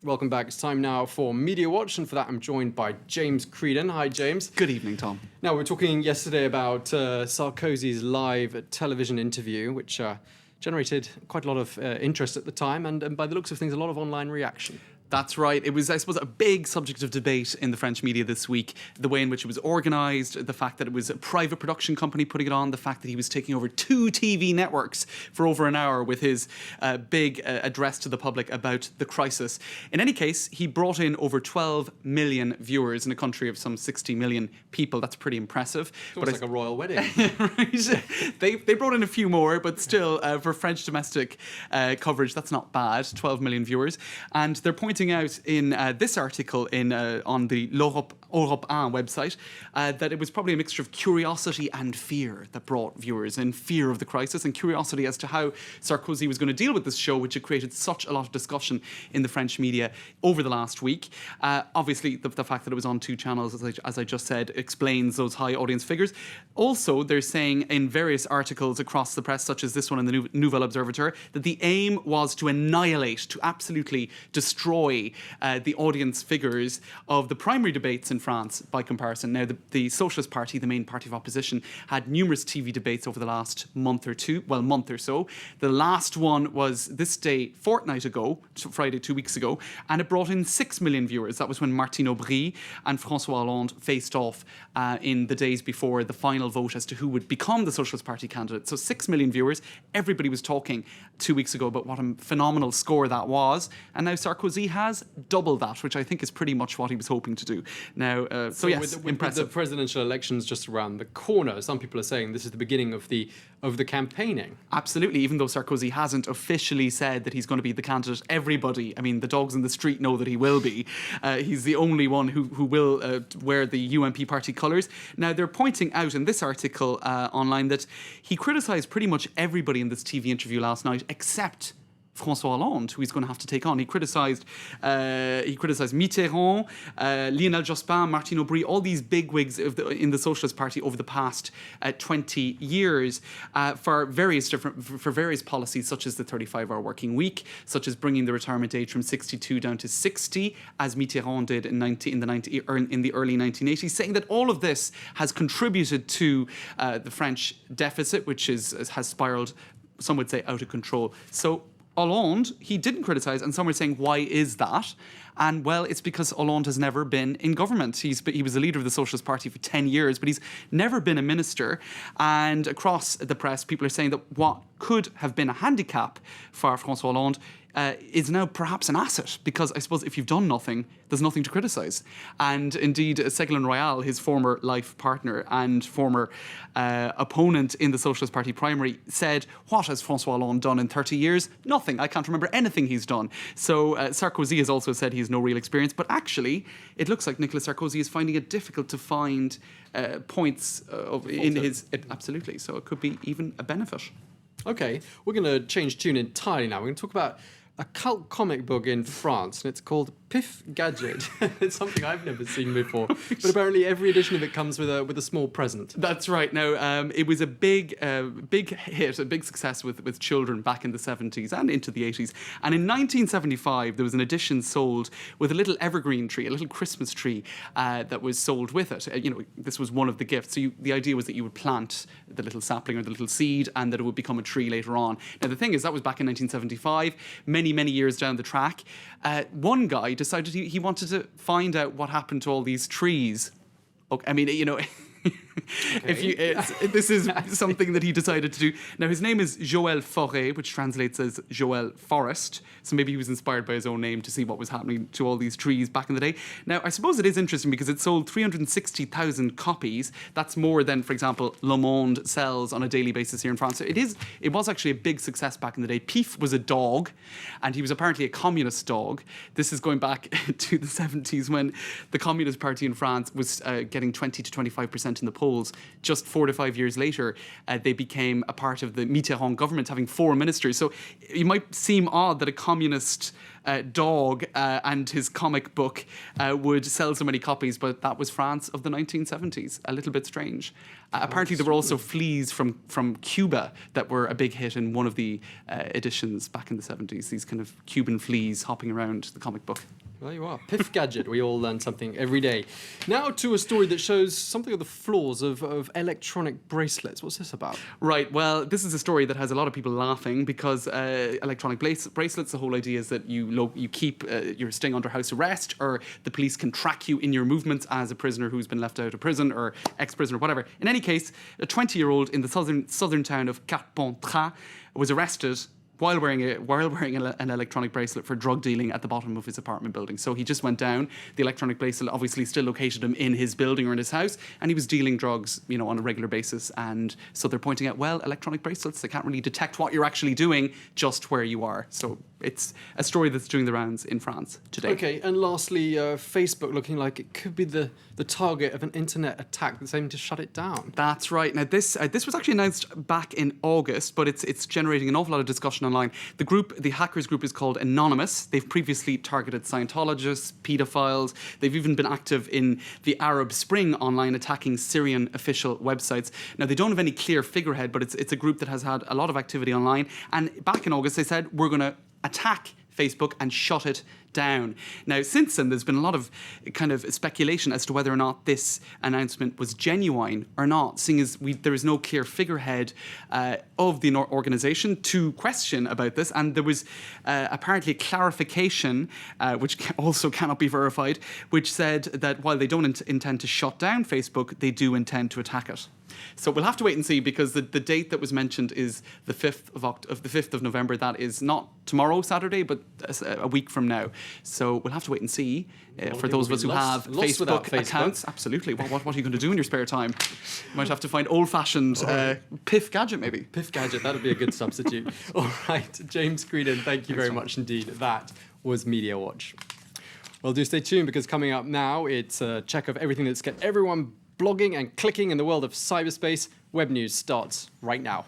Welcome back. It's time now for Media Watch, and for that I'm joined by James Creedon. Hi, James. Good evening, Tom. Now, we were talking yesterday about Sarkozy's live television interview, which generated quite a lot of interest at the time, and by the looks of things, a lot of online reaction. That's right. It was, I suppose, a big subject of debate in the French media this week. The way in which it was organised, the fact that it was a private production company putting it on, the fact that he was taking over 2 TV networks for over an hour with his big address to the public about the crisis. In any case, he brought in over 12 million viewers in a country of some 60 million people. That's pretty impressive. It's almost like a royal wedding. Right. They brought in a few more, but still, for French domestic coverage, that's not bad. 12 million viewers. And they're pointing out in this article on the L'Europe 1 website that it was probably a mixture of curiosity and fear that brought viewers in, fear of the crisis and curiosity as to how Sarkozy was going to deal with this show, which had created such a lot of discussion in the French media over the last week. Obviously, the fact that it was on 2 channels, as I just said, explains those high audience figures. Also, they're saying in various articles across the press, such as this one in the Nouvel Observateur, that the aim was to annihilate, to absolutely destroy the audience figures of the primary debates in France by comparison. Now, the Socialist Party, the main party of opposition, had numerous TV debates over the last month or so. The last one was this day, fortnight ago, Friday, 2 weeks ago, and it brought in 6 million viewers. That was when Martine Aubry and François Hollande faced off in the days before the final vote as to who would become the Socialist Party candidate. So 6 million viewers. Everybody was talking 2 weeks ago about what a phenomenal score that was. And now Sarkozy has double that, which I think is pretty much what he was hoping to do. Now, yes, with the presidential elections just around the corner, some people are saying this is the beginning of the campaigning. Absolutely. Even though Sarkozy hasn't officially said that he's going to be the candidate, everybody, I mean, the dogs in the street know that he will be. He's the only one who will wear the UMP party colours. Now, they're pointing out in this article online that he criticised pretty much everybody in this TV interview last night except François Hollande, who he's going to have to take on. He criticised Mitterrand, Lionel Jospin, Martine Aubry, all these bigwigs in the Socialist Party over the past 20 years for various policies, such as the 35-hour working week, such as bringing the retirement age from 62 down to 60, as Mitterrand did in the early 1980s, saying that all of this has contributed to the French deficit, which has spiralled, some would say, out of control. So Hollande, he didn't criticise, and some were saying, why is that? And, well, it's because Hollande has never been in government. He was the leader of the Socialist Party for 10 years, but he's never been a minister. And across the press, people are saying that what could have been a handicap for François Hollande is now perhaps an asset, because I suppose if you've done nothing, there's nothing to criticise. And indeed, Ségolène Royal, his former life partner and former opponent in the Socialist Party primary, said, what has François Hollande done in 30 years? Nothing. I can't remember anything he's done. So Sarkozy has also said he has no real experience, but actually it looks like Nicolas Sarkozy is finding it difficult to find points in his... Absolutely. So it could be even a benefit. Okay, we're going to change tune entirely now. We're going to talk about a cult comic book in France, and it's called Piff Gadget. It's something I've never seen before, but apparently every edition of it comes with a small present. That's right. Now, it was a big hit, a big success with children back in the 70s and into the 80s. And in 1975, there was an edition sold with a little evergreen tree, a little Christmas tree that was sold with it. This was one of the gifts. So the idea was that you would plant the little sapling or the little seed, and that it would become a tree later on. Now, the thing is, that was back in 1975, many years down the track. One guy decided he wanted to find out what happened to all these trees. Okay, I mean, Okay. This is something that he decided to do. Now, his name is Joël Forêt, which translates as Joël Forest. So maybe he was inspired by his own name to see what was happening to all these trees back in the day. Now, I suppose it is interesting because it sold 360,000 copies. That's more than, for example, Le Monde sells on a daily basis here in France. So it was actually a big success back in the day. Piff was a dog, and he was apparently a communist dog. This is going back to the 70s when the Communist Party in France was getting 20 to 25% in the polls, just 4 to 5 years later, they became a part of the Mitterrand government, having 4 ministers. So it might seem odd that a communist dog and his comic book would sell so many copies, but that was France of the 1970s. A little bit strange. Apparently, there were also fleas from Cuba that were a big hit in one of the editions back in the 70s. These kind of Cuban fleas hopping around the comic book. There you are. Piff Gadget. We all learn something every day. Now to a story that shows something of the flaws of electronic bracelets. What's this about? Right. Well, this is a story that has a lot of people laughing because electronic bracelets, the whole idea is that you keep your staying under house arrest, or the police can track you in your movements as a prisoner who's been left out of prison or ex-prisoner, whatever. In any case, a 20-year-old in the southern town of Carpentras was arrested while wearing an electronic bracelet for drug dealing at the bottom of his apartment building. So he just went down. The electronic bracelet obviously still located him in his building or in his house, and he was dealing drugs, on a regular basis. And so they're pointing out, well, electronic bracelets, they can't really detect what you're actually doing, just where you are. So it's a story that's doing the rounds in France today. Okay, and lastly, Facebook looking like it could be the target of an internet attack that's aiming to shut it down. That's right. Now, this was actually announced back in August, but it's generating an awful lot of discussion online. The hackers group is called Anonymous. They've previously targeted Scientologists, paedophiles. They've even been active in the Arab Spring online, attacking Syrian official websites. Now, they don't have any clear figurehead, but it's a group that has had a lot of activity online. And back in August, they said, we're going to attack Facebook and shut it down. Now, since then, there's been a lot of kind of speculation as to whether or not this announcement was genuine or not, seeing as there is no clear figurehead of the organisation to question about this. And there was apparently a clarification, which also cannot be verified, which said that while they don't intend to shut down Facebook, they do intend to attack it. So we'll have to wait and see, because the date that was mentioned is the 5th of November. That is not tomorrow, Saturday, but a week from now. So we'll have to wait and see. For those of us who have Facebook accounts, absolutely. What are you going to do in your spare time? You might have to find old-fashioned Piff Gadget, maybe. Piff Gadget, that would be a good substitute. All right, James Creedon, thank you very much indeed. That was Media Watch. Well, do stay tuned, because coming up now, it's a check of everything that's got everyone blogging and clicking in the world of cyberspace. Web News starts right now.